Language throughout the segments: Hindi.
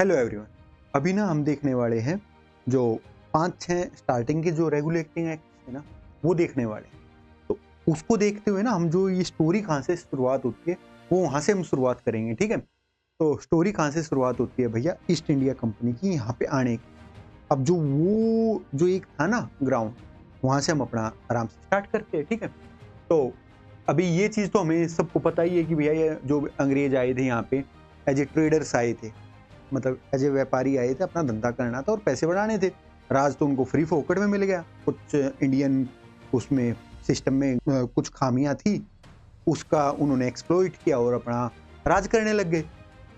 Hello everyone. अभी ना हम देखने वाले हैं जो 5-6 स्टार्टिंग के जो रेगुलेटिंग एक्ट है ना, वो देखने वाले हैं। तो उसको देखते हुए ना हम जो ये स्टोरी कहाँ से शुरुआत होती है वो वहाँ से हम शुरुआत करेंगे, ठीक है। तो स्टोरी कहाँ से शुरुआत होती है भैया, ईस्ट इंडिया कंपनी की यहाँ पे आने की। अब जो वो जो एक था ना ग्राउंड, वहाँ से हम अपना आराम से स्टार्ट करते हैं, ठीक है। तो अभी ये चीज़ तो हमें सबको पता ही है कि भैया ये जो अंग्रेज आए थे यहाँ पे एज ए ट्रेडर्स आए थे, मतलब एज ए व्यापारी आए थे, अपना धंधा करना था और पैसे बढ़ाने थे। राज तो उनको फ्री फोकट में मिल गया। कुछ इंडियन उसमें सिस्टम में कुछ खामियां थी, उसका उन्होंने एक्सप्लॉइट किया और अपना राज करने लग गए।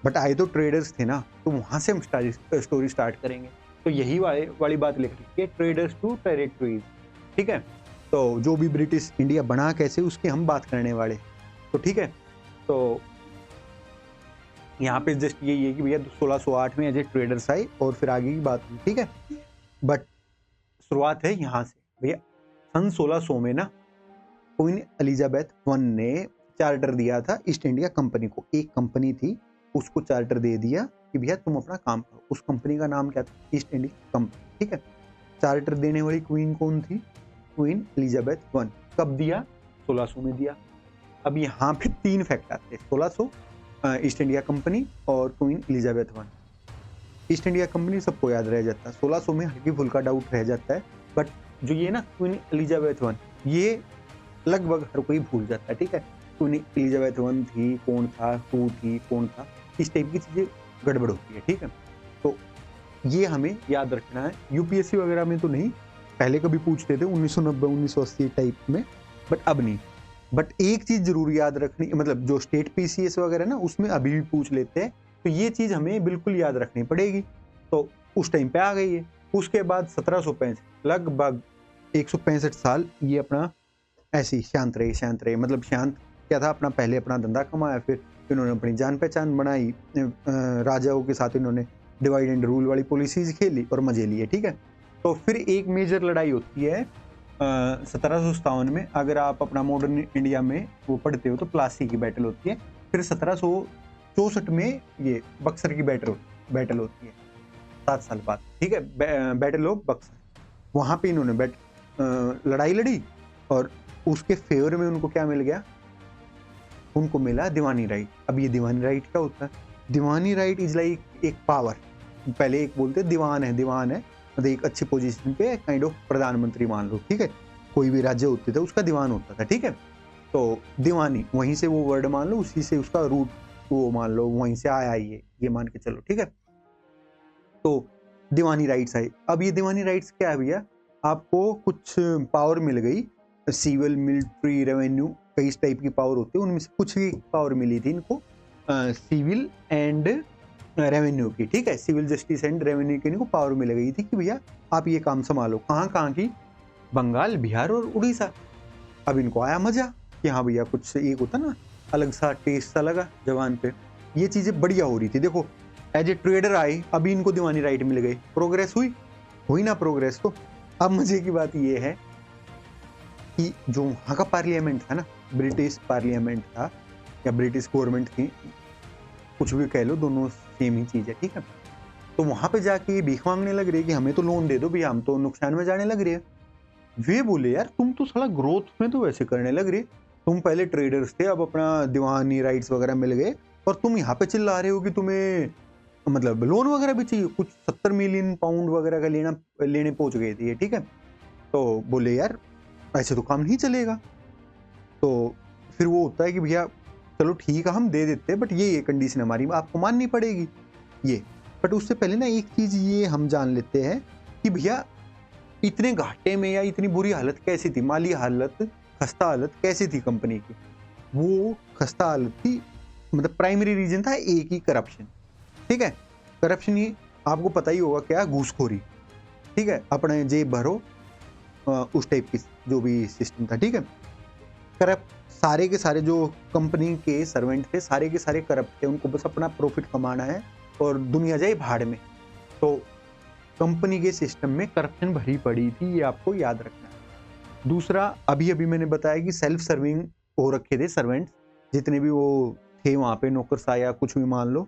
बट आए तो ट्रेडर्स थे ना, तो वहां से हम स्टोरी स्टार्ट करेंगे। तो यही वाली बात लिख रही है, ट्रेडर्स टू टेरिटरीज, ठीक है। तो जो भी ब्रिटिश इंडिया बना कैसे, उसकी हम बात करने वाले। तो ठीक है, तो यहाँ पे जस्ट यही है कि भैया 1608 में एज ए ट्रेडर्स आए और फिर आगे की बात हुई, ठीक है। बट शुरुआत है यहाँ से भैया। सन 1600 में ना क्वीन एलिजाबेथ वन ने चार्टर दिया था ईस्ट इंडिया कंपनी को। एक कंपनी थी, उसको चार्टर दे दिया कि भैया तुम अपना काम करो। उस कंपनी का नाम क्या था? ईस्ट इंडिया कंपनी, ठीक है। चार्टर देने वाली क्वीन कौन थी? Queen Elizabeth one. कब दिया? 1600 में दिया। अब यहाँ पे 3 फैक्ट आते हैं, 1600, ईस्ट इंडिया कंपनी और queen Elizabeth one. East India company सबको याद रह जाता है, 1600 में हल्की फुल्का डाउट रह जाता है। बट जो ये ना क्वीन एलिजाबेथ वन, ये लगभग हर कोई भूल जाता है, ठीक है। क्वीन एलिजाबेथ वन थी, कौन था, टू थी, कौन था, इस टाइप की चीजें गड़बड़ होती है, ठीक है। तो ये हमें याद रखना है। यूपीएससी वगैरह में तो नहीं, पहले कभी पूछते थे 1990 1980 टाइप में, बट अब नहीं। बट एक चीज जरूर याद रखनी, मतलब जो स्टेट पीसीएस वगैरह ना, उसमें अभी भी पूछ लेते हैं, तो ये चीज हमें बिल्कुल याद रखनी पड़ेगी। तो उस टाइम पे आ गई है। उसके बाद 1765, लगभग 165 साल ये अपना ऐसे ही शांत रहे, मतलब शांत क्या था, अपना पहले अपना धंधा कमाया, फिर इन्होंने अपनी जान पहचान बनाई, राजाओं के साथ इन्होंने डिवाइड एंड रूल वाली पॉलिसीज खेली और मजे लिए, ठीक है। तो फिर एक मेजर लड़ाई होती है 1757 में। अगर आप अपना मॉडर्न इंडिया में वो पढ़ते हो तो प्लासी की बैटल होती है। फिर 1764 में ये बक्सर की बैटल होती है, 7 साल बाद, ठीक है। Battle of Buxar. वहां पे इन्होंने लड़ाई लड़ी और उसके फेवर में उनको क्या मिल गया? उनको मिला दीवानी राइट। अब ये दीवानी राइट क्या होता है? दीवानी राइट इज लाइक एक पावर। पहले एक बोलते दीवान है, मतलब एक अच्छी पोजीशन पे काइंड ऑफ प्रधानमंत्री मान लो, ठीक है। कोई भी राज्य होते थे उसका दीवान होता था, ठीक है। तो दीवानी, वहीं से वो वर्ड मान लो, उसी से उसका रूट वो मान लो, वहीं से आया ये मान के चलो, ठीक है। तो दीवानी राइट्स आई। अब ये दीवानी राइट्स क्या है भैया? आपको कुछ पावर मिल गई, सिविल, मिलिट्री, रेवेन्यू, कई टाइप की पावर होती है, उनमें से कुछ ही पावर मिली थी इनको, सिविल एंड रेवेन्यू की, ठीक है। सिविल जस्टिस एंड रेवेन्यू की इनको पावर मिल गई थी कि भैया आप ये काम संभालो। कहाँ की? बंगाल, बिहार और उड़ीसा। अब इनको आया मजा कि हाँ भैया, कुछ एक होता ना अलग सा टेस्ट सा लगा जवान पे। ये चीजें बढ़िया हो रही थी। देखो एज ए ट्रेडर आए, अभी इनको दीवानी राइट मिल गई, प्रोग्रेस हुई ना प्रोग्रेस। तो अब मजे की बात ये है कि जो वहां का पार्लियामेंट था ना, ब्रिटिश पार्लियामेंट था या ब्रिटिश गवर्नमेंट थी, कुछ भी कह लो, दोनों सेम ही चीज है, ठीक है। तो वहां पे जाके भीख मांगने लग रही है कि हमें तो लोन दे दो भैया, हम तो नुकसान में जाने लग रहे हैं। वे बोले यार तुम तो साला ग्रोथ में तो वैसे करने लग रहे, तुम पहले ट्रेडर्स थे, अब अपना दीवानी राइट्स वगैरह मिल गए और तुम यहाँ पे चिल्ला रहे हो कि तुम्हें मतलब लोन वगैरह भी चाहिए। कुछ 70 मिलियन पाउंड वगैरह का लेने पहुंच गए थे, ठीक है। तो बोले यार ऐसे तो काम नहीं चलेगा। तो फिर वो होता है कि भैया चलो ठीक है हम दे देते हैं, बट ये कंडीशन हमारी आपको माननी पड़ेगी ये। बट उससे पहले ना एक चीज ये हम जान लेते हैं कि भैया इतने घाटे में या इतनी बुरी हालत कैसी थी, माली हालत, खस्ता हालत कैसी थी कंपनी की? वो खस्ता हालत थी, मतलब प्राइमरी रीजन था एक ही, करप्शन, ठीक है। करप्शन ही आपको पता ही होगा क्या, घूसखोरी, ठीक है। अपने जेब भरो, उस टाइप की जो भी सिस्टम था, ठीक है। करप्ट सारे के सारे जो कंपनी के सर्वेंट थे, सारे के सारे करप्ट थे, उनको बस अपना प्रॉफिट कमाना है और दुनिया जाए भाड़ में। तो कंपनी के सिस्टम में करप्शन भरी पड़ी थी, ये आपको याद रखना है। दूसरा, अभी अभी मैंने बताया कि सेल्फ सर्विंग हो रखे थे सर्वेंट्स, जितने भी वो थे वहां पे, नौकरशाह या कुछ भी मान लो,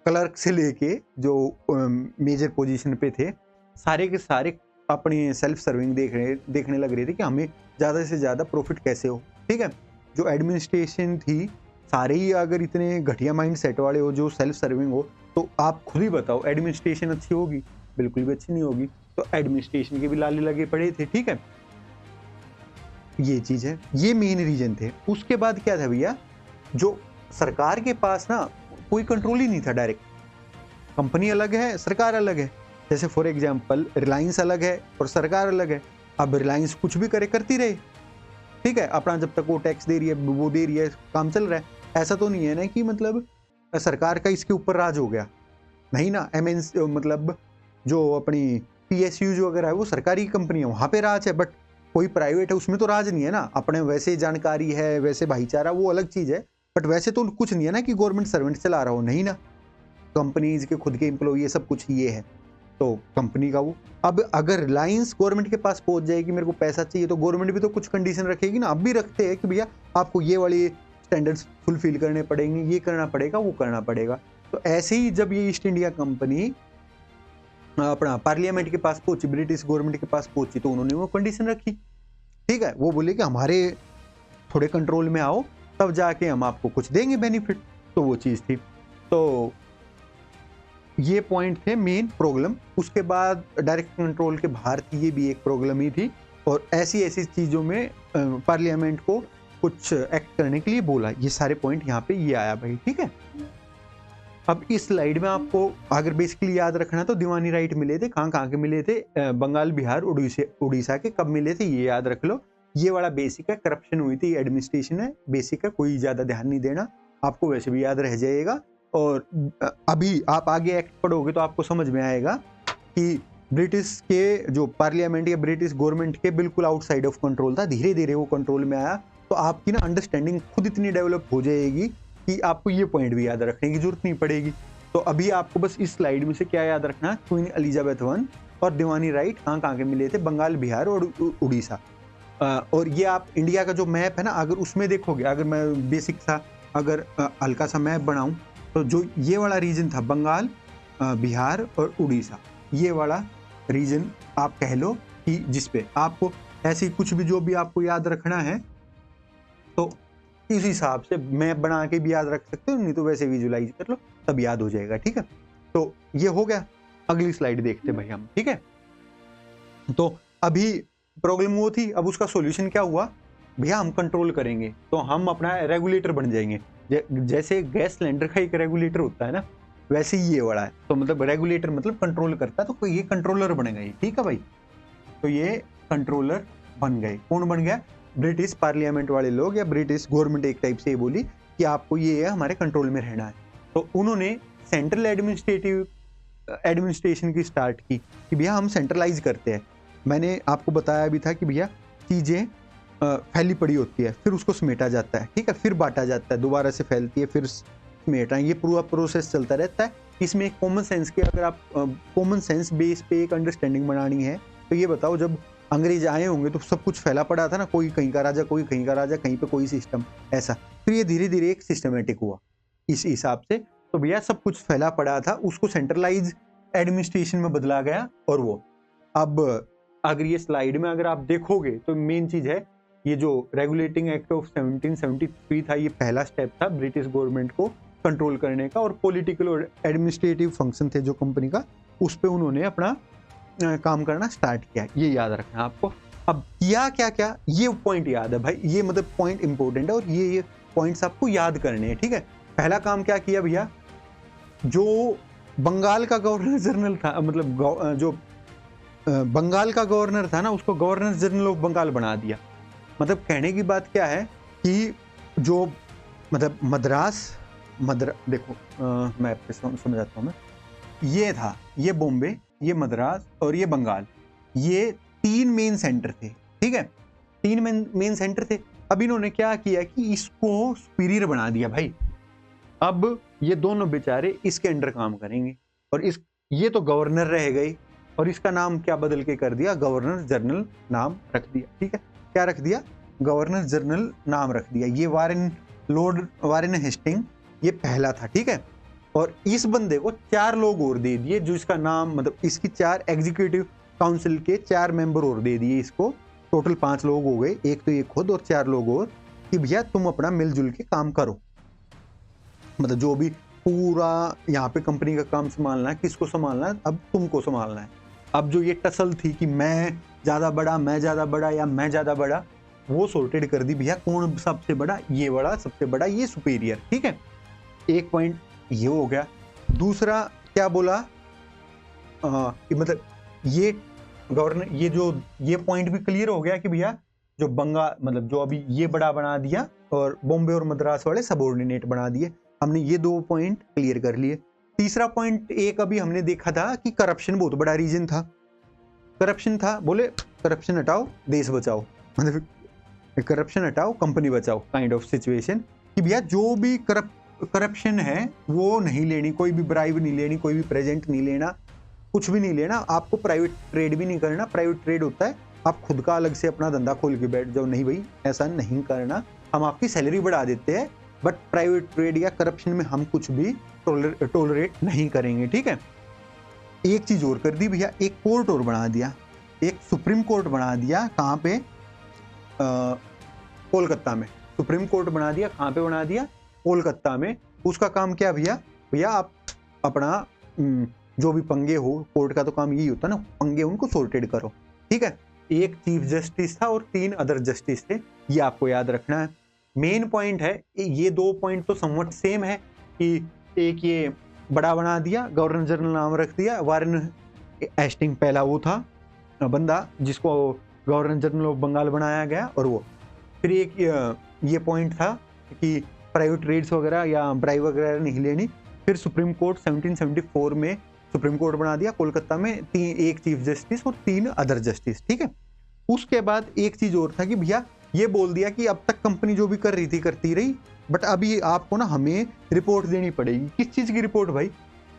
क्लर्क से लेके जो मेजर पोजीशन पे थे, सारे के सारे अपनी सेल्फ सर्विंग देखने लग रहे थे कि हमें ज़्यादा से ज़्यादा प्रॉफिट कैसे हो। ठीक है, जो एडमिनिस्ट्रेशन थी, सारे ही अगर इतने घटिया माइंड सेट वाले हो, जो सेल्फ सर्विंग हो, तो आप खुद ही बताओ एडमिनिस्ट्रेशन अच्छी होगी? बिल्कुल भी अच्छी नहीं होगी। तो एडमिनिस्ट्रेशन के भी लाले लगे पड़े थे। ठीक है, ये चीज है, ये मेन रीजन थे। उसके बाद क्या था भैया, जो सरकार के पास ना कोई कंट्रोल ही नहीं था। डायरेक्ट कंपनी अलग है, सरकार अलग है। जैसे फॉर एग्जांपल रिलायंस अलग है और सरकार अलग है। अब रिलायंस कुछ भी करे, करती रहे, ठीक है, अपना जब तक वो टैक्स दे रही है, वो दे रही है, काम चल रहा है। ऐसा तो नहीं है ना कि मतलब सरकार का इसके ऊपर राज हो गया, नहीं ना। एमएनसी मतलब जो अपनी पीएसयू वगैरह है वो सरकारी कंपनी है, वहां पे राज है। बट कोई प्राइवेट है उसमें तो राज नहीं है ना। अपने वैसे जानकारी है, वैसे भाईचारा, वो अलग चीज है। बट वैसे तो कुछ नहीं है ना कि गवर्नमेंट सर्वेंट चला रहा हो, नहीं ना। कंपनीज के खुद के एम्प्लॉई, ये सब कुछ ये है तो कंपनी का वो। अब अगर रिलायंस गवर्नमेंट के पास पहुंच जाएगी, मेरे को पैसा चाहिए, तो गवर्नमेंट भी तो कुछ कंडीशन रखेगी ना। अब भी रखते हैं कि भैया आपको ये वाली स्टैंडर्ड्स फुलफिल करने पड़ेंगे, ये करना पड़ेगा, वो करना पड़ेगा। तो ऐसे ही जब ये ईस्ट इंडिया कंपनी अपना पार्लियामेंट के पास पहुंची, ब्रिटिश गवर्नमेंट के पास पहुंची, तो उन्होंने वो कंडीशन रखी। ठीक है, वो बोले कि हमारे थोड़े कंट्रोल में आओ, तब जाके हम आपको कुछ देंगे बेनिफिट। तो वो चीज थी। तो ये पॉइंट थे मेन प्रॉब्लम। उसके बाद डायरेक्ट कंट्रोल के बाहर थी, ये भी एक प्रॉब्लम ही थी। और ऐसी ऐसी चीजों में पार्लियामेंट को कुछ एक्ट करने के लिए बोला। ये सारे पॉइंट यहाँ पे ये आया भाई। ठीक है, अब इस स्लाइड में आपको अगर बेसिकली याद रखना तो दीवानी राइट मिले थे, कहाँ के मिले थे, बंगाल, बिहार, उड़ीसा के कब मिले थे, ये याद रख लो। ये वाला बेसिक है, करप्शन हुई थी, एडमिनिस्ट्रेशन है, बेसिक है, कोई ज्यादा ध्यान नहीं देना, आपको वैसे भी याद रह जाएगा। और अभी आप आगे एक्ट पढ़ोगे तो आपको समझ में आएगा कि ब्रिटिश के जो पार्लियामेंट या ब्रिटिश गवर्नमेंट के बिल्कुल आउटसाइड ऑफ कंट्रोल था। धीरे धीरे वो कंट्रोल में आया, तो आपकी ना अंडरस्टैंडिंग खुद इतनी डेवलप हो जाएगी कि आपको ये पॉइंट भी याद रखने की जरूरत नहीं पड़ेगी। तो अभी आपको बस इस स्लाइड में से क्या याद रखना, क्वीन एलिजाबेथ वन और दीवानी राइट कहाँ के मिले थे, बंगाल, बिहार और उड़ीसा। और ये आप इंडिया का जो मैप है ना, अगर उसमें देखोगे, अगर मैं बेसिक सा अगर हल्का सा मैप बनाऊं, तो जो ये वाला रीजन था बंगाल, बिहार और उड़ीसा, ये वाला रीजन आप कह लो कि जिसपे आपको ऐसी कुछ भी जो भी आपको याद रखना है, तो इस हिसाब से मैप बना के भी याद रख सकते हो, नहीं तो वैसे विजुलाइज कर लो, तब याद हो जाएगा। ठीक है, तो ये हो गया। अगली स्लाइड देखते भाई हम। ठीक है, तो अभी प्रॉब्लम वो थी, अब उसका सॉल्यूशन क्या हुआ भैया, हम कंट्रोल करेंगे तो हम अपना रेगुलेटर बन जाएंगे। जैसे गैस सिलेंडर का एक रेगुलेटर होता है ना, वैसे ही ये वाला है। तो मतलब रेगुलेटर मतलब कंट्रोल करता है, तो ये कंट्रोलर बन गए। ठीक है भाई, तो ये कंट्रोलर बन गए। कौन बन गया? ब्रिटिश पार्लियामेंट वाले लोग या ब्रिटिश गवर्नमेंट एक टाइप से बोली कि आपको ये है हमारे कंट्रोल में रहना है। तो उन्होंने सेंट्रल एडमिनिस्ट्रेशन की स्टार्ट की कि भैया हम सेंट्रलाइज करते हैं। मैंने आपको बताया भी था कि भैया चीजें फैली पड़ी होती है, फिर उसको समेटा जाता है, ठीक है, फिर बांटा जाता है, दोबारा से फैलती है, फिर समेटा, ये पूरा प्रोसेस चलता रहता है। इसमें कॉमन सेंस के, अगर आप कॉमन सेंस बेस पे एक अंडरस्टैंडिंग बनानी है, तो ये बताओ, जब अंग्रेज आए होंगे तो सब कुछ फैला पड़ा था ना, कोई कहीं का राजा, कोई कहीं का राजा, कहीं पे कोई सिस्टम ऐसा। फिर ये धीरे धीरे एक सिस्टमेटिक हुआ इस हिसाब से। तो भैया सब कुछ फैला पड़ा था, उसको सेंट्रलाइज एडमिनिस्ट्रेशन में बदला गया। और वो अब अगर ये स्लाइड में अगर आप देखोगे तो मेन चीज है ये जो रेगुलेटिंग एक्ट ऑफ 1773 था, ये पहला स्टेप था ब्रिटिश गवर्नमेंट को कंट्रोल करने का। और पॉलिटिकल और एडमिनिस्ट्रेटिव फंक्शन थे जो कंपनी का, उस पे उन्होंने अपना काम करना स्टार्ट किया। ये याद रखना आपको। अब किया क्या क्या, ये पॉइंट याद है भाई, ये मतलब पॉइंट इंपॉर्टेंट है और ये पॉइंट्स आपको याद करने हैं। ठीक है, पहला काम क्या किया भैया, जो बंगाल का गवर्नर जनरल था, मतलब जो बंगाल का गवर्नर था ना, उसको गवर्नर जनरल ऑफ बंगाल बना दिया। मतलब कहने की बात क्या है कि जो मतलब देखो मैं आपको समझाता हूँ मैं। ये था, ये बॉम्बे, ये मद्रास और ये बंगाल, ये तीन मेन सेंटर थे। ठीक है, तीन मेन सेंटर थे। अब इन्होंने क्या किया कि इसको सुपीरियर बना दिया भाई। अब ये दोनों बेचारे इसके अंडर काम करेंगे और ये तो गवर्नर रह गए और इसका नाम क्या बदल के कर दिया, गवर्नर जनरल नाम रख दिया। ठीक है, क्या रख दिया, गवर्नर जनरल नाम रख दिया। ये लॉर्ड वारेन हेस्टिंग, ये पहला था। ठीक है, और इस बंदे को 4 लोग और दे दिए, जो इसका नाम मतलब इसकी 4 एग्जीक्यूटिव काउंसिल के 4 मेंबर और दे दिए इसको। टोटल 5 लोग हो गए, एक तो ये खुद और 4 लोग और, कि भैया तुम अपना मिलजुल के काम करो। मतलब जो भी पूरा यहाँ पे कंपनी का काम संभालना है, किसको संभालना है, अब तुमको संभालना है। अब जो ये टसल थी कि मैं ज्यादा बड़ा या मैं ज्यादा बड़ा, वो सॉर्टेड कर दी भैया, कौन सबसे बड़ा, ये बड़ा सबसे बड़ा, ये सुपीरियर। ठीक है, एक पॉइंट ये हो गया। दूसरा क्या बोला, कि मतलब ये गवर्नर, ये पॉइंट भी क्लियर हो गया कि भैया जो बंगाल मतलब जो अभी ये बड़ा बना दिया और बॉम्बे और मद्रास वाले सबऑर्डिनेट बना दिए। हमने ये 2 पॉइंट क्लियर कर लिए। तीसरा पॉइंट एक अभी हमने देखा था कि करप्शन बहुत बड़ा रीजन था। करप्शन था, बोले करप्शन हटाओ देश बचाओ, मतलब करप्शन हटाओ कंपनी बचाओ काइंड ऑफ सिचुएशन, कि भैया जो भी करप्शन है वो नहीं लेनी, कोई भी ब्राइब नहीं लेनी, कोई भी प्रेजेंट नहीं लेना, कुछ भी नहीं लेना। आपको प्राइवेट ट्रेड भी नहीं करना। प्राइवेट ट्रेड होता है आप खुद का अलग से अपना धंधा खोल के बैठ जाओ, नहीं भाई ऐसा नहीं करना, हम आपकी सैलरी बढ़ा देते हैं, बट प्राइवेट ट्रेड या करप्शन में हम कुछ भी टोलरेट नहीं करेंगे। ठीक है, एक चीज और कर दी भैया, एक कोर्ट और बना दिया, एक सुप्रीम कोर्ट बना दिया। कहाँ पे, कोलकाता में सुप्रीम कोर्ट बना दिया। कहाँ पे बना दिया, कोलकाता में। उसका काम क्या भैया, भैया आप अपना जो भी पंगे हो, कोर्ट का तो काम यही होता है ना, पंगे उनको सॉर्टेड करो। ठीक है, एक चीफ जस्टिस था और 3 अदर जस्टिस थे, ये आपको याद रखना है। मेन पॉइंट है, ये 2 पॉइंट तो समवट सेम है, कि एक ये बड़ा बना दिया, गवर्नर जनरल नाम रख दिया, वारेन हेस्टिंग पहला वो था बंदा जिसको गवर्नर जनरल ऑफ बंगाल बनाया गया, और वो फिर एक ये पॉइंट था कि प्राइवेट रेड्स वगैरह या ब्राइब वगैरह नहीं लेनी। फिर सुप्रीम कोर्ट 1774 में सुप्रीम कोर्ट बना दिया कोलकाता में, एक चीफ जस्टिस और 3 अदर जस्टिस। ठीक है, उसके बाद एक चीज और था कि भैया ये बोल दिया कि अब तक कंपनी जो भी कर रही थी करती रही, बट अभी आपको ना हमें रिपोर्ट देनी पड़ेगी। किस चीज की रिपोर्ट भाई,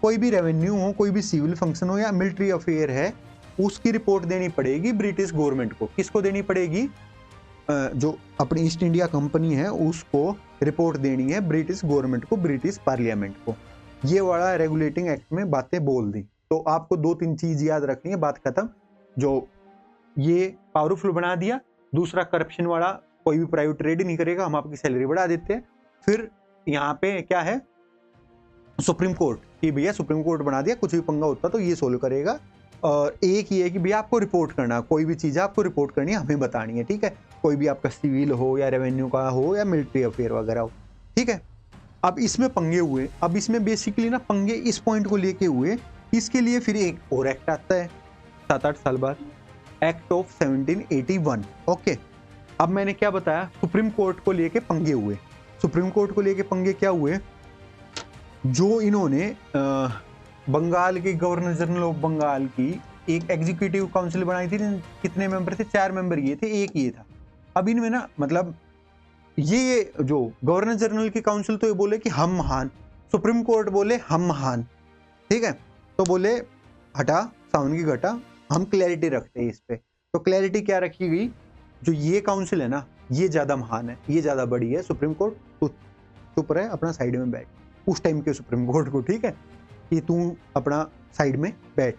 कोई भी रेवेन्यू हो, कोई भी सिविल फंक्शन हो या मिलिट्री अफेयर है, उसकी रिपोर्ट देनी पड़ेगी ब्रिटिश गवर्नमेंट को। किसको देनी पड़ेगी, जो अपनी ईस्ट इंडिया कंपनी है उसको रिपोर्ट देनी है ब्रिटिश गवर्नमेंट को, ब्रिटिश पार्लियामेंट को। ये वाला रेगुलेटिंग एक्ट में बातें बोल दी। तो आपको 2-3 चीज याद रखनी है, बात खत्म। जो ये पावरफुल बना दिया, दूसरा करप्शन वाला, कोई भी प्राइवेट ट्रेड नहीं करेगा, हम आपकी सैलरी बढ़ा देते हैं। फिर यहाँ पे क्या है, सुप्रीम कोर्ट, कि भैया सुप्रीम कोर्ट बना दिया, कुछ भी पंगा होता तो ये सोल्व करेगा। और एक ये है कि भैया आपको रिपोर्ट करना, कोई भी चीज आपको रिपोर्ट करनी है, हमें बतानी है। ठीक है, कोई भी आपका सिविल हो या रेवेन्यू का हो या मिलिट्री अफेयर वगैरह हो। ठीक है, अब इसमें पंगे हुए, अब इसमें बेसिकली ना पंगे इस पॉइंट को लेके हुए। इसके लिए फिर एक और एक्ट आता है 7-8 साल बाद, एक्ट ऑफ 1781। ओके, अब मैंने क्या बताया, सुप्रीम कोर्ट को लेके पंगे हुए। सुप्रीम कोर्ट को लेके पंगे क्या हुए, जो इन्होंने बंगाल के गवर्नर जनरल ऑफ बंगाल की एक एग्जीक्यूटिव काउंसिल बनाई थी। कितने मेंबर थे, 4 मेंबर ये थे, एक ये था। अब इनमें ना मतलब ये जो गवर्नर जनरल की काउंसिल तो ये बोले कि हम महान, सुप्रीम कोर्ट बोले हम महान। ठीक है, तो बोले हटा सावन की घटा, हम क्लैरिटी रखते हैं इस पे। तो क्लैरिटी क्या रखी गई, जो ये काउंसिल है ना ये ज्यादा महान है, ये ज्यादा बड़ी है, सुप्रीम कोर्ट तो चुप रहे, अपना साइड में बैठ। उस टाइम के सुप्रीम कोर्ट को, ठीक है, कि तू अपना साइड में बैठ,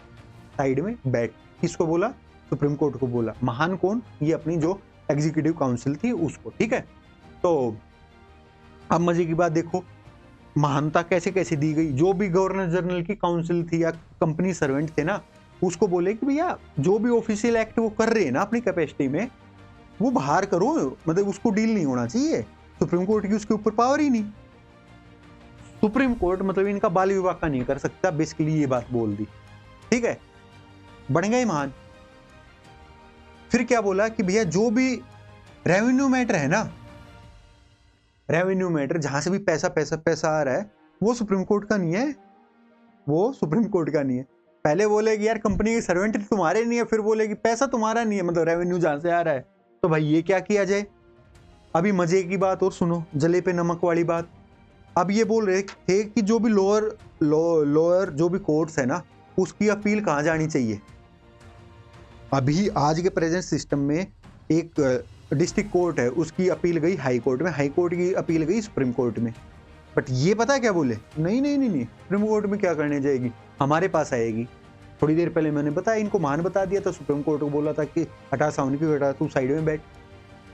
साइड में बैठ। किसको बोला, सुप्रीम कोर्ट को बोला। महान कौन, ये अपनी जो एग्जीक्यूटिव काउंसिल थी उसको। ठीक है, तो अब मजे की बात देखो, महानता कैसे कैसे दी गई। जो भी गवर्नर जनरल की काउंसिल थी या कंपनी सर्वेंट थे ना, उसको बोले कि भैया जो भी ऑफिशियल एक्ट वो कर रहे हैं ना अपनी कैपेसिटी में, वो बाहर करो, मतलब उसको डील नहीं होना चाहिए। सुप्रीम कोर्ट की उसके ऊपर पावर ही नहीं। सुप्रीम कोर्ट मतलब इनका बाल विवाह का नहीं कर सकता, बेसिकली ये बात बोल दी। ठीक है, बन गए महान। फिर क्या बोला कि भैया जो भी रेवेन्यू मैटर है ना, रेवेन्यू मैटर जहां से भी पैसा पैसा पैसा आ रहा है, वो सुप्रीम कोर्ट का नहीं है, वो सुप्रीम कोर्ट का नहीं है। पहले बोले कि यार कंपनी के सर्वेंट तुम्हारे नहीं है, फिर बोले कि पैसा तुम्हारा नहीं है, मतलब रेवेन्यू जहां से आ रहा है। तो भाई ये क्या किया जाए। अभी मजे की बात और सुनो, जले पे नमक वाली बात। अब ये बोल रहे थे कि जो भी लोअर जो भी कोर्ट्स है ना, उसकी अपील कहाँ जानी चाहिए। अभी आज के प्रेजेंट सिस्टम में एक डिस्ट्रिक्ट कोर्ट है, उसकी अपील गई हाई कोर्ट में, हाई कोर्ट की अपील गई सुप्रीम कोर्ट में। बट ये पता है क्या बोले, नहीं नहीं नहीं नहीं, सुप्रीम कोर्ट में क्या करने जाएगी, हमारे पास आएगी। थोड़ी देर पहले मैंने बताया, इनको मान बता दिया था, सुप्रीम कोर्ट को बोला था कि हटा साउंड की, हटा तू साइड में बैठ,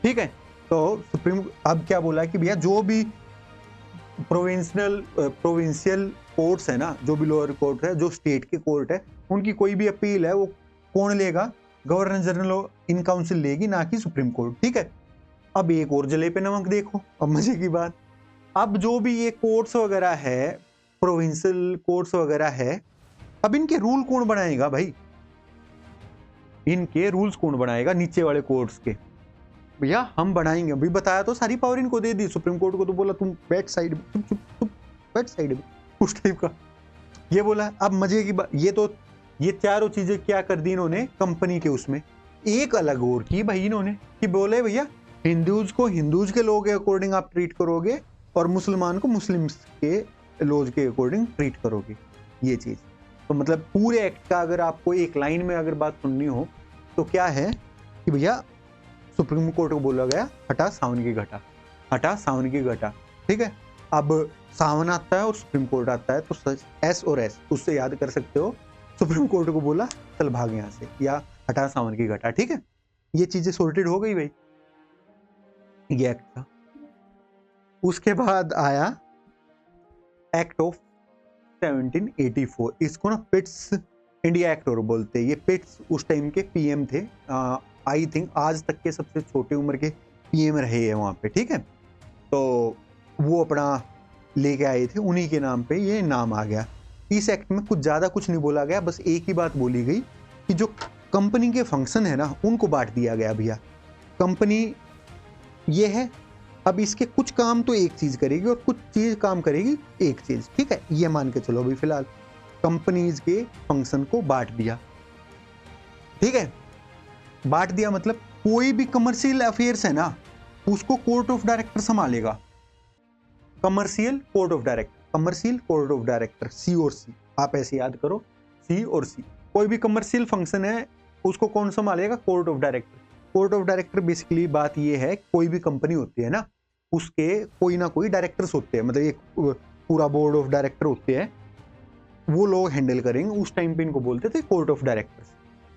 ठीक है। तो सुप्रीम अब क्या बोला कि भैया जो भी प्रोविंशियल कोर्ट्स है ना, जो भी लोअर कोर्ट है, जो स्टेट के कोर्ट है, उनकी कोई भी अपील है वो कौन लेगा, गवर्नर जनरल इन काउंसिल लेगी, ना कि सुप्रीम कोर्ट, ठीक है। अब एक और जले पे नमक देखो, अब मजे की बात, अब जो भी ये कोर्ट्स वगैरह है, प्रोविंशियल कोर्ट्स वगैरह है, अब इनके रूल कौन बनाएगा भाई, इनके रूल्स कौन बनाएगा, नीचे वाले कोर्ट्स के, भैया हम बनाएंगे। अभी बताया तो, सारी पावर इनको दे दी, सुप्रीम कोर्ट को तो बोला तुम बैठ साइड में, चुप चुप चुप बैठ साइड में, उस टाइप का ये बोला। अब मजे की बात, ये चारों चीजें क्या कर दी इन्होंने कंपनी के उसमें, एक अलग और की भाई इन्होंने, कि बोले भैया हिंदूज को हिंदूज के लॉ के अकॉर्डिंग आप ट्रीट करोगे, और मुसलमान को मुस्लिम्स के लॉज के अकॉर्डिंग ट्रीट करोगे, ये चीज। तो मतलब पूरे एक्ट का अगर आपको एक लाइन में अगर बात सुननी हो तो क्या है कि भैया सुप्रीम कोर्ट को बोला गया हटा सावन की घटा, हटा सावन की घटा, ठीक है। अब सावन आता है और सुप्रीम कोर्ट आता है, तो एस और एस उससे याद कर सकते हो, सुप्रीम कोर्ट को बोला चल भाग यहाँ से, या हटा सावन की घटा, ठीक है। ये चीजें सॉर्टेड हो गई भाई, ये एक्ट था। उसके बाद आया एक्ट ऑफ 1784, इसको ना पिट्स इंडिया एक्ट और बोलते हैं। ये पिट्स उस टाइम के पीएम थे, आई थिंक आज तक के सबसे छोटे उम्र के पीएम रहे हैं वहाँ पे, ठीक है। तो वो अपना लेके आए थे, उन्हीं के नाम पे ये नाम आ गया। इस एक्ट में कुछ ज़्यादा कुछ नहीं बोला गया, बस एक ही बात बोली गई कि जो कंपनी के फंक्शन है ना उनको बांट दिया गया। भैया कंपनी ये है, अब इसके कुछ काम तो एक चीज़ करेगी और कुछ चीज़ काम करेगी एक चीज़, ठीक है, ये मान के चलो। अभी फिलहाल कंपनीज के फंक्शन को बांट दिया, ठीक है। बांट दिया मतलब कोई भी कमर्शियल अफेयर्स है ना उसको कोर्ट ऑफ डायरेक्टर संभालेगा, commercial court of director, commercial court of director, C और सी, आप ऐसे याद करो, सी और सी। कोई भी कमर्शियल फंक्शन है उसको कौन संभालेगा, court of director. Court of director basically बात ये है, कोई भी कंपनी होती है ना उसके कोई ना कोई डायरेक्टर्स होते हैं, मतलब एक पूरा बोर्ड ऑफ डायरेक्टर होते हैं, वो लोग हैंडल करेंगे। उस टाइम पे इनको बोलते थे कोर्ट ऑफ डायरेक्टर्स।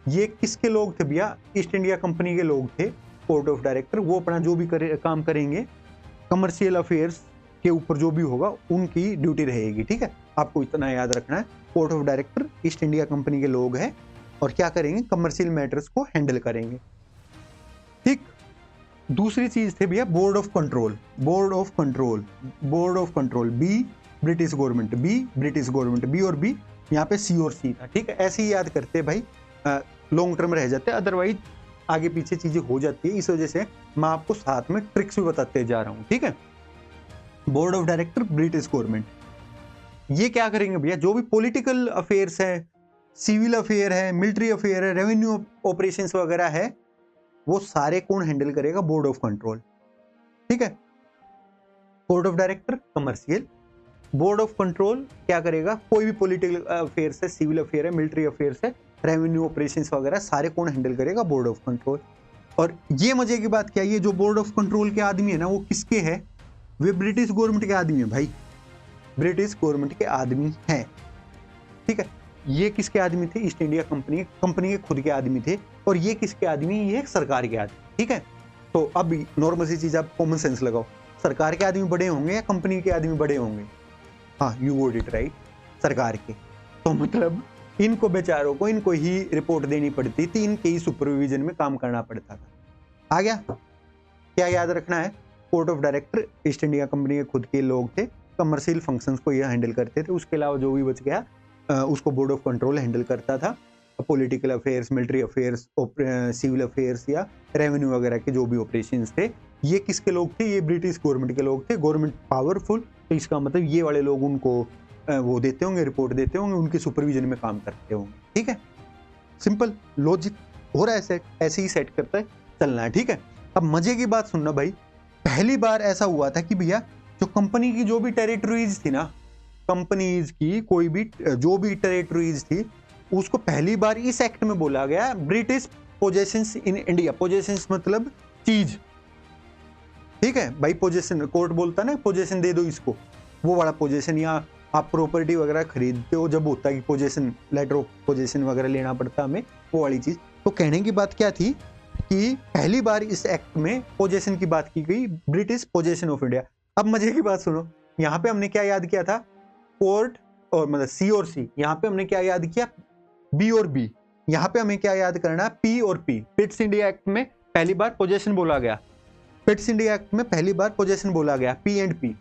ये किसके लोग थे भैया, ईस्ट इंडिया कंपनी के लोग थे कोर्ट ऑफ डायरेक्टर। वो अपना जो भी काम करेंगे कमर्शियल अफेयर्स के ऊपर जो भी होगा उनकी ड्यूटी रहेगी, ठीक है। आपको इतना याद रखना है, court of director east India company के लोग हैं और क्या करेंगे, कमर्शियल मैटर्स को हैंडल करेंगे, ठीक। दूसरी चीज थे भैया board of control, board of control, board of control, B British government, B British government, B और बी, यहाँ पे सी और सी था, ठीक है। ऐसे ही याद करते भाई, लॉन्ग टर्म रह जाते हैं, अदरवाइज आगे पीछे चीजें हो जाती है। इस वजह से मैं आपको साथ में ट्रिक्स भी बताते जा रहा हूँ, ठीक है। Board of director British government, ये क्या करेंगे भैया, जो भी पॉलिटिकल अफेयर्स है, सिविल अफेयर है, मिलिट्री अफेयर है, रेवेन्यू ऑपरेशंस वगैरह है, वो सारे कौन हैंडल करेगा, बोर्ड ऑफ कंट्रोल, ठीक है। Board of director commercial, board of control क्या करेगा, कोई भी पॉलिटिकल अफेयर्स है, सिविल अफेयर है, मिलिट्री अफेयर्स है, रेवेन्यू ऑपरेशंस वगैरह सारे कौन हैंडल करेगा, बोर्ड ऑफ कंट्रोल। और ये मजे की बात क्या है, ये जो बोर्ड ऑफ कंट्रोल के आदमी है ना वो किसके है, वे ब्रिटिश गवर्नमेंट के आदमी है भाई, ब्रिटिश गवर्नमेंट के आदमी हैं, ठीक है। ये किसके आदमी थे, ईस्ट इंडिया कंपनी के खुद के आदमी थे। और ये किसके आदमी, ये सरकार के आदमी, ठीक है। तो अब नॉर्मल सी चीज, आप कॉमन सेंस लगाओ, सरकार के आदमी बड़े होंगे या कंपनी के आदमी बड़े होंगे, हाँ यू गॉट इट राइट, सरकार के। तो मतलब इनको बेचारों को इनको ही रिपोर्ट देनी पड़ती थी, इनके ही सुपरविजन में काम करना पड़ता था। आ गया, क्या याद रखना है, court of director east India company के खुद के लोग थे, कमर्शियल फंक्शंस को ये हैंडल करते थे। उसके अलावा जो भी बच गया उसको बोर्ड ऑफ कंट्रोल हैंडल करता था, political affairs, military affairs, civil affairs या रेवेन्यू वगैरह के जो भी ऑपरेशंस थे। ये किसके लोग थे, ये ब्रिटिश गवर्नमेंट के लोग थे। गवर्नमेंट पावरफुल, तो इसका मतलब ये वाले लोग उनको वो देते होंगे, रिपोर्ट देते होंगे, उनके सुपरविजन में काम करते होंगे, ठीक है। सिंपल लॉजिक हो रहा है सेट, ऐसे ही सेट करता है चलना है, ठीक है। अब मजे की बात सुनना भाई, पहली बार ऐसा हुआ था कि भैया जो कंपनी की जो भी टेरिटरीज थी ना, कंपनीज की कोई भी जो भी टेरिटरीज थी, उसको पहली बार इस एक्ट में बोला गया British possessions in India. Possessions मतलब चीज, ठीक है भाई, पोजेशन, कोर्ट बोलता ना पोजेशन दे दो इसको, वो वाला पोजीशन, या आप प्रॉपर्टी वगैरह खरीदते हो जब होता है कि पोजीशन, लेटर ऑफ पोजीशन वगैरह लेना पड़ता है हमें, वो वाली चीज। तो कहने की बात क्या थी कि पहली बार इस एक्ट में पोजीशन की बात की गई, ब्रिटिश पोजीशन ऑफ इंडिया। अब मजे की बात सुनो, यहाँ पे हमने क्या याद किया था, पोर्ट और मतलब सी और सी। यहाँ पे हमने क्या याद किया, बी और बी। यहाँ पे हमें क्या याद करना है, पी और पी। पिट्स इंडिया एक्ट में पहली बार पोजीशन बोला गया, पिट्स इंडिया एक्ट में पहली बार पोजीशन बोला गया, P and P,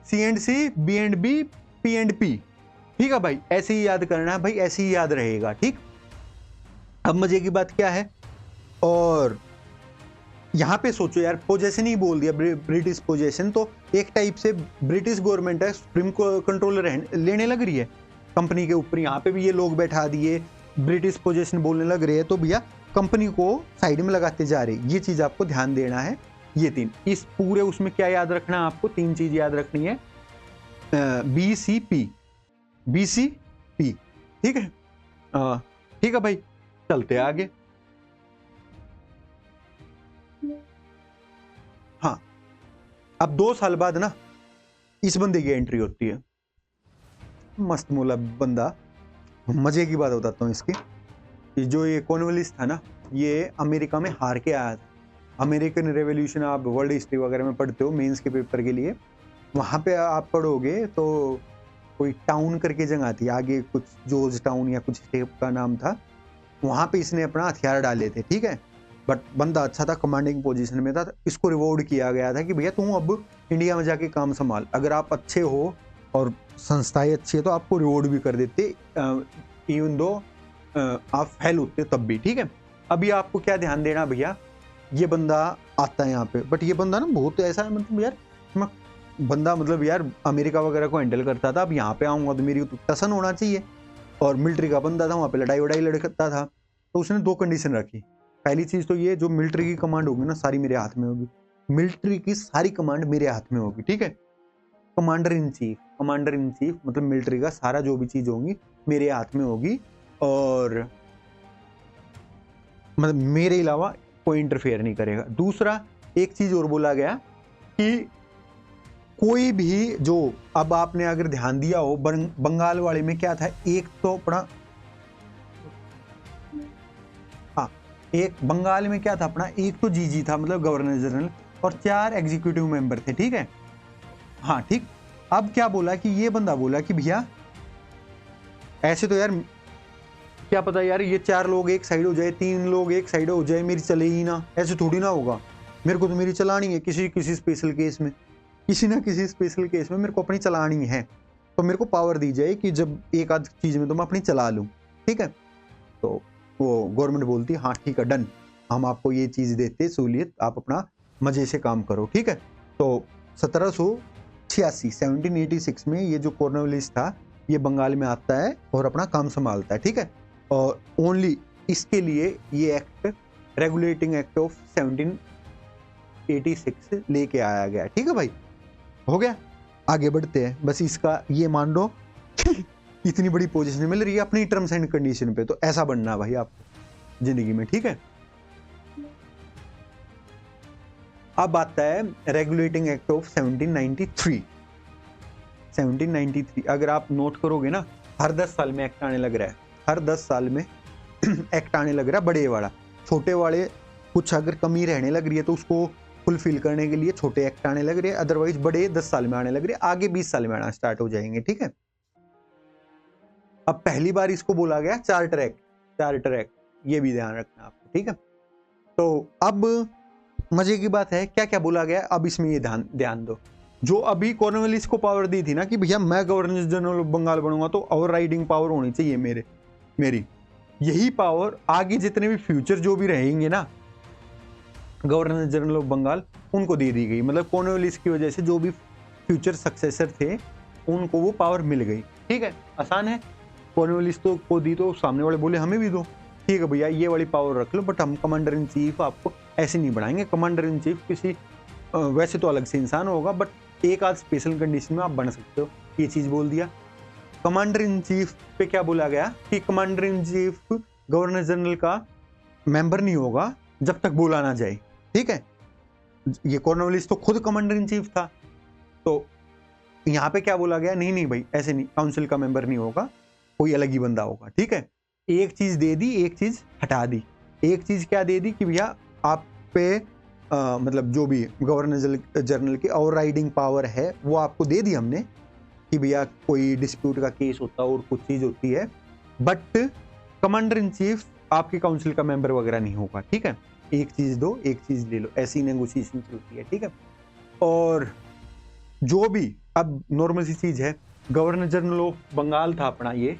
C and C, B and B, P and P. ठीक है भाई, ऐसे ही याद करना है भाई, ऐसे ही याद रहेगा। ठीक, अब मजे की बात क्या है, और यहां पे सोचो यार, पोजेशन ही बोल दिया, ब्रिटिश पोजेशन, तो एक टाइप से ब्रिटिश गवर्नमेंट है सुप्रीम कंट्रोल लेने लग रही है कंपनी के ऊपर। यहाँ पे भी ये लोग बैठा दिए, ब्रिटिश पोजेशन बोलने लग रहे हैं, तो भैया कंपनी को साइड में लगाते जा रहे। ये चीज आपको ध्यान देना है। ये तीन, इस पूरे उसमें क्या याद रखना है आपको, तीन चीज याद रखनी है, B C P, B C P. ठीक है, ठीक है भाई, चलते आगे। हाँ, अब 2 साल बाद ना इस बंदे की एंट्री होती है, मस्त मोला बंदा। मजे की बात बताता हूँ इसकी, जो ये कॉर्नवालिस था ना, ये अमेरिका में हार के आया था। अमेरिकन रेवोल्यूशन, आप वर्ल्ड हिस्ट्री वगैरह में पढ़ते हो मेंस के पेपर के लिए, वहाँ पे आप पढ़ोगे तो कोई टाउन करके जगह आती है आगे, कुछ जॉर्ज टाउन या कुछ स्टेट का नाम था, वहाँ पे इसने अपना हथियार डाले थे। ठीक है, बट बंदा अच्छा था, कमांडिंग पोजीशन में था, तो इसको रिवॉर्ड किया गया था कि भैया तुम अब इंडिया में जाके काम संभाल, अगर आप अच्छे हो और संस्थाएं अच्छी है तो आपको रिवॉर्ड भी कर देते, इवन दो आप फेल होते तब भी। ठीक है, अभी आपको क्या ध्यान देना भैया, ये बंदा आता है यहाँ पे, बट ये बंदा ना बहुत ऐसा है, मतलब यार बंदा मतलब यार अमेरिका वगैरह को हैंडल करता था, अब यहाँ पे आऊँगा तो मेरी टसन होना चाहिए, और मिलिट्री का बंदा था, वहाँ पे लड़ाई वड़ाई लड़ता था। तो उसने 2 कंडीशन रखी। पहली चीज तो ये, जो मिलिट्री की कमांड होगी ना सारी मेरे हाथ में होगी, मिलिट्री की सारी कमांड मेरे हाथ में होगी। ठीक है, commander in chief, commander in chief मतलब मिलिट्री का सारा जो भी चीज होगी मेरे हाथ में होगी, और मतलब मेरे अलावा कोई इंटरफेयर नहीं करेगा। दूसरा एक चीज और बोला गया कि कोई भी जो, अब आपने अगर ध्यान दिया हो, बंगाल वाले में क्या था, एक तो अपना, हाँ, एक बंगाल में क्या था अपना, एक तो जीजी था मतलब गवर्नर जनरल, और 4 एग्जीक्यूटिव मेंबर थे। ठीक है, हाँ ठीक। अब क्या बोला कि ये बंदा बोला कि भैया ऐसे तो यार क्या पता यार, ये 4 लोग एक साइड हो जाए, 3 लोग एक साइड हो जाए, मेरी चले ही ना, ऐसे थोड़ी ना होगा। मेरे को तो मेरी चलानी है, किसी स्पेशल केस में, किसी ना किसी स्पेशल केस में मेरे को अपनी चलानी है, तो मेरे को पावर दी जाए कि जब एक आध चीज में तो मैं अपनी चला लूँ। ठीक है, तो वो गवर्नमेंट बोलती है हाँ ठीक है डन, हम आपको ये चीज देते सहूलियत, आप अपना मजे से काम करो। ठीक है, तो 1786 में ये जो कॉर्नवालिस था ये बंगाल में आता है और अपना काम संभालता है। ठीक है, और ओनली इसके लिए ये एक्ट, रेगुलेटिंग एक्ट ऑफ 1786 लेके आया गया। ठीक है भाई, हो गया, आगे बढ़ते हैं। बस इसका ये मान लो इतनी बड़ी पोजीशन मिल रही है अपनी टर्म्स एंड कंडीशन पे, तो ऐसा बनना भाई आप जिंदगी में। ठीक है, अब आता है रेगुलेटिंग एक्ट ऑफ 1793। 1793 अगर आप नोट करोगे ना, हर 10 साल में एक्ट आने लग रहा है, हर 10 साल में एक्ट आने लग रहा है, बड़े वाला। छोटे वाले कुछ अगर कमी रहने लग रही है तो उसको फुलफिल करने के लिए छोटे एक्ट आने लग रहे हैं, अदरवाइज बड़े 10 साल में आने लग रहे हैं, आगे 20 साल में आना स्टार्ट हो जाएंगे। ठीक है, अब पहली बार इसको बोला गया चार्टर एक्ट, चार्टर एक्ट, ये भी ध्यान रखना आपको। ठीक है, तो अब मजे की बात है, क्या क्या बोला गया अब इसमें ये ध्यान दो। जो अभी कॉर्नवालिस को पावर दी थी ना कि भैया मैं गवर्नर जनरल ऑफ बंगाल बनूंगा तो ओवर राइडिंग पावर होनी चाहिए मेरी, यही पावर आगे जितने भी फ्यूचर जो भी रहेंगे ना गवर्नर जनरल ऑफ बंगाल, उनको दे दी गई। मतलब कॉर्नवालिस की वजह से जो भी फ्यूचर सक्सेसर थे उनको वो पावर मिल गई। ठीक है, आसान है, कॉर्नवालिस तो को दी तो सामने वाले बोले हमें भी दो, ठीक है भैया ये वाली पावर रख लो, बट हम कमांडर इन चीफ आपको ऐसे नहीं बनाएंगे। कमांडर इन चीफ किसी वैसे तो अलग से इंसान होगा, बट एक आध स्पेशल कंडीशन में आप बन सकते हो, ये चीज बोल दिया। कमांडर इन चीफ पे क्या बोला गया कि commander in chief governor general का मेंबर नहीं होगा जब तक बोला ना जाए। ठीक है, ये कॉर्नवालिस तो खुद कमांडर इन चीफ था, तो यहाँ पे क्या बोला गया, नहीं नहीं भाई ऐसे नहीं, काउंसिल का मेंबर नहीं होगा, कोई अलग ही बंदा होगा, ठीक है। एक चीज दे दी, एक चीज हटा दी। एक चीज क्या दे दी कि भैया आप पे मतलब जो भी गवर्नर जनरल की ओवर राइडिंग पावर है वो आपको दे दी हमने, कि भैया कोई डिस्प्यूट का केस होता है और कुछ चीज होती है, बट कमांडर इन चीफ आपके काउंसिल का मेंबर वगैरह नहीं होगा, ठीक है। एक चीज दो, एक चीज ले लो, ऐसी नेगोशिएशन चलती है, ठीक है। और जो भी अब नॉर्मल सी चीज है, गवर्नर जनरल ऑफ बंगाल था अपना ये,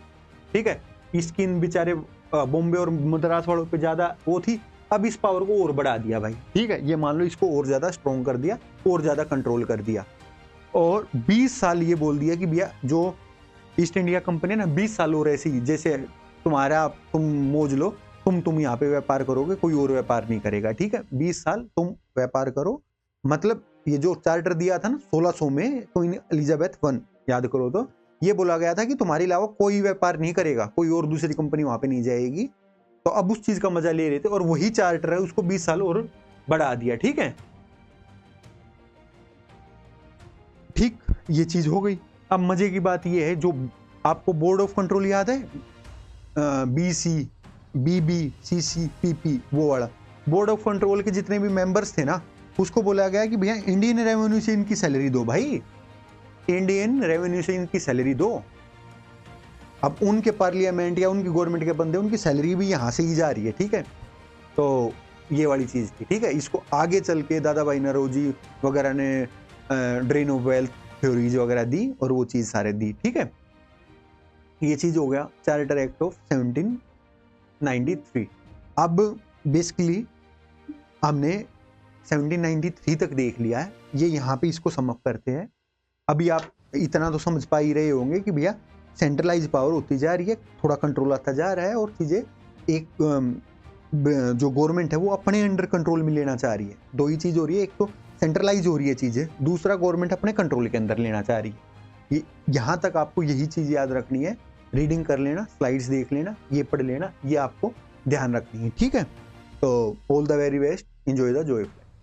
ठीक है, इसकी इन बेचारे बॉम्बे और मद्रास वालों पे ज्यादा वो थी, अब इस पावर को और बढ़ा दिया भाई, ठीक है। ये मान लो इसको और ज्यादा स्ट्रॉन्ग कर दिया, और ज्यादा कंट्रोल कर दिया, और 20 साल ये बोल दिया कि भैया जो ईस्ट इंडिया कंपनी है ना, 20 साल और ऐसी, जैसे तुम्हारा तुम मौज लो, तुम यहाँ पे व्यापार करोगे, कोई और व्यापार नहीं करेगा, ठीक है। 20 साल तुम व्यापार करो, मतलब ये जो चार्टर दिया था ना 1600 में क्वीन एलिजाबेथ वन, याद करो तो ये बोला गया था कि तुम्हारे अलावा कोई व्यापार नहीं करेगा, कोई और दूसरी कंपनी वहां पे नहीं जाएगी। तो अब उस चीज का मजा ले रहे थे, और वही चार्टर है उसको 20 साल और बढ़ा दिया, ठीक है। ठीक, ये चीज हो गई। अब मजे की बात ये है, जो आपको बोर्ड ऑफ कंट्रोल याद है, BC BB CC PP, वो वाला बोर्ड ऑफ कंट्रोल के जितने भी मेंबर्स थे ना, उसको बोला गया कि भैया इंडियन रेवेन्यू से इनकी सैलरी दो भाई, इंडियन रेवेन्यू से इनकी सैलरी दो। अब उनके पार्लियामेंट या उनकी गवर्नमेंट के बंदे, उनकी सैलरी भी यहाँ से ही जा रही है, ठीक है। तो ये वाली चीज थी, ठीक है। इसको आगे चल के दादा भाई नौरोजी वगैरह ने ड्रेन ऑफ वेल्थ थ्योरीज वगैरह दी, और वो चीज सारे दी, ठीक है। ये चीज हो गया चार्टर एक्ट ऑफ 1793। अब बेसिकली हमने 1793 तक देख लिया है, ये यहाँ पे इसको समअप करते हैं। अभी आप इतना तो समझ पा ही रहे होंगे कि भैया सेंट्रलाइज पावर होती जा रही है, थोड़ा कंट्रोल आता जा रहा है, और चीजें एक जो गवर्नमेंट है वो अपने अंडर कंट्रोल में लेना चाह रही है। दो ही चीज हो रही है, एक तो सेंट्रलाइज हो रही है चीजें, दूसरा गवर्नमेंट अपने कंट्रोल के अंदर लेना चाह रही है। यहाँ तक आपको यही चीज याद रखनी है, रीडिंग कर लेना, स्लाइड्स देख लेना, ये पढ़ लेना, ये आपको ध्यान रखनी है, ठीक है। तो all the very best, enjoy the Joy.